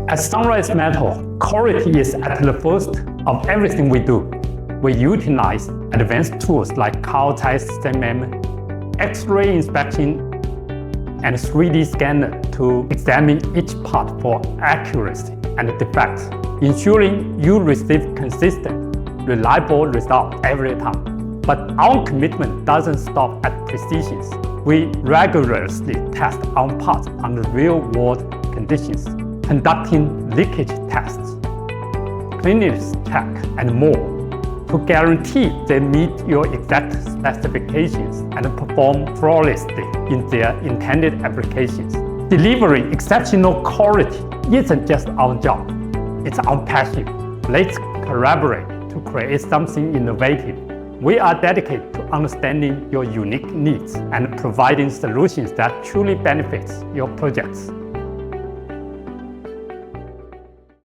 At Sunrise Metal, quality is at the first of everything we do. We utilize advanced tools like Carl Zeiss CMM, X-ray inspection, and 3D scanner to examine each part for accuracy and defects, ensuring you receive consistent, reliable results every time. But our commitment doesn't stop at precision. We regularly test our parts under real-world conditions, conducting leakage tests, cleanliness check, and more to guarantee they meet your exact specifications and perform flawlessly in their intended applications. Delivering exceptional quality isn't just our job, it's our passion. Let's collaborate to create something innovative. We are dedicated to understanding your unique needs and providing solutions that truly benefit your projects.